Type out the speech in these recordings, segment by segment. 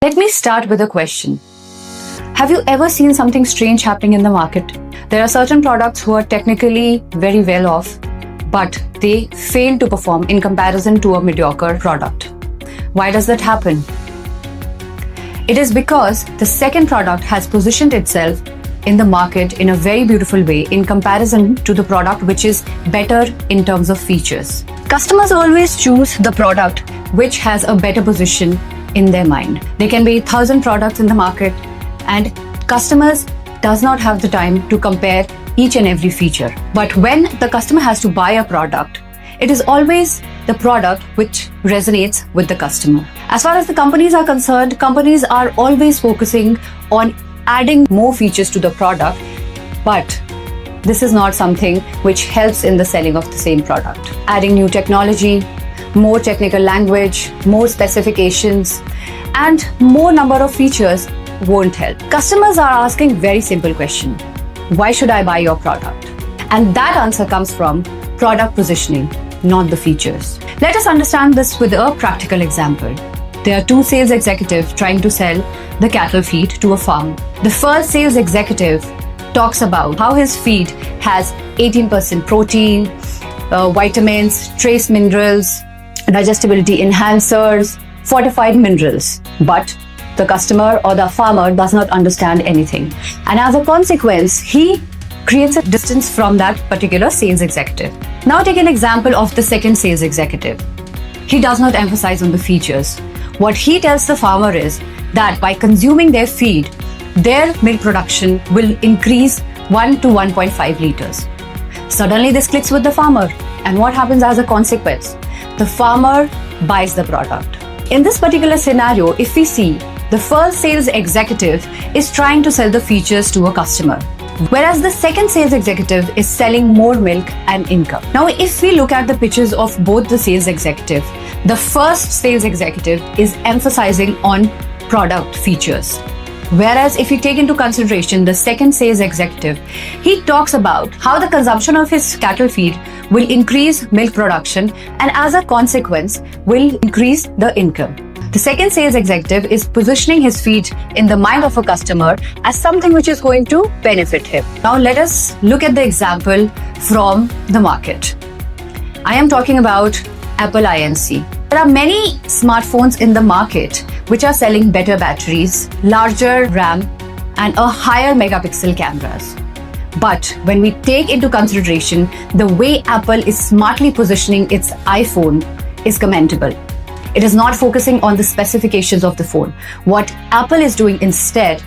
Let me start with a question. Have you ever seen something strange happening in the market? There are certain products who are technically very well off, but they fail to perform in comparison to a mediocre product. Why does that happen? It is because the second product has positioned itself in the market in a very beautiful way in comparison to the product which is better in terms of features. Customers always choose the product which has a better position in their mind. There can be 1,000 products in the market and customers does not have the time to compare each and every feature. But when the customer has to buy a product, it is always the product which resonates with the customer. As far as the companies are concerned, companies are always focusing on adding more features to the product, but this is not something which helps in the selling of the same product. Adding new technology, more technical language, more specifications, and more number of features won't help. Customers are asking very simple question. Why should I buy your product? And that answer comes from product positioning, not the features. Let us understand this with a practical example. There are two sales executives trying to sell the cattle feed to a farm. The first sales executive talks about how his feed has 18% protein, vitamins, trace minerals, digestibility enhancers, fortified minerals. But the customer or the farmer does not understand anything. And as a consequence, he creates a distance from that particular sales executive. Now take an example of the second sales executive. He does not emphasize on the features. What he tells the farmer is that by consuming their feed, their milk production will increase 1 to 1.5 liters. Suddenly this clicks with the farmer. And what happens as a consequence? The farmer buys the product. In this particular scenario, if we see, the first sales executive is trying to sell the features to a customer, whereas the second sales executive is selling more milk and income. Now, if we look at the pictures of both the sales executive, the first sales executive is emphasizing on product features. Whereas if you take into consideration the second sales executive, he talks about how the consumption of his cattle feed will increase milk production and as a consequence will increase the income. The second sales executive is positioning his feed in the mind of a customer as something which is going to benefit him. Now let us look at the example from the market. I am talking about Apple Inc. There are many smartphones in the market which are selling better batteries, larger RAM, and a higher megapixel cameras. But when we take into consideration the way Apple is smartly positioning its iPhone is commendable. It is not focusing on the specifications of the phone. What Apple is doing instead,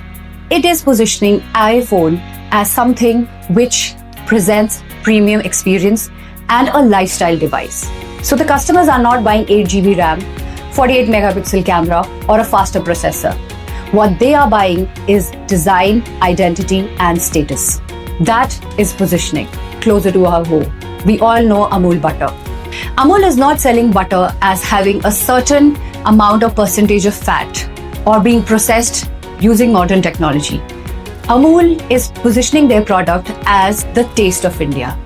it is positioning iPhone as something which presents premium experience and a lifestyle device. So the customers are not buying 8 GB RAM, 48 megapixel camera, or a faster processor. What they are buying is design, identity, and status. That is positioning closer to our home. We all know Amul Butter. Amul is not selling butter as having a certain amount of percentage of fat or being processed using modern technology. Amul is positioning their product as the taste of India.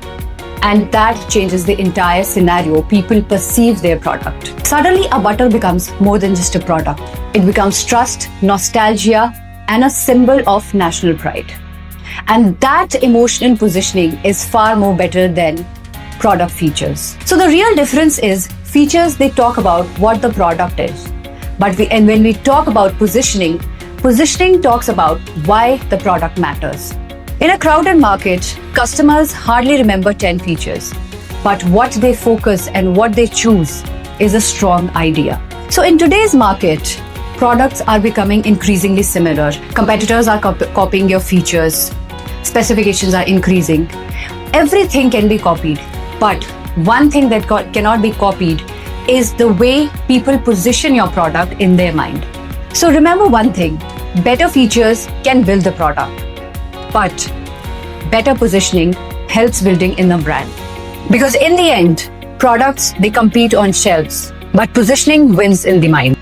And that changes the entire scenario. People perceive their product. Suddenly, a butter becomes more than just a product. It becomes trust, nostalgia, and a symbol of national pride. And that emotional positioning is far more better than product features. So the real difference is features, they talk about what the product is. But when we talk about positioning, positioning talks about why the product matters. In a crowded market, customers hardly remember 10 features, but what they focus and what they choose is a strong idea. So in today's market, products are becoming increasingly similar. Competitors are copying your features. Specifications are increasing. Everything can be copied, but one thing that cannot be copied is the way people position your product in their mind. So remember one thing, better features can build the product. But better positioning helps building in the brand. Because in the end, products, they compete on shelves, but positioning wins in the mind.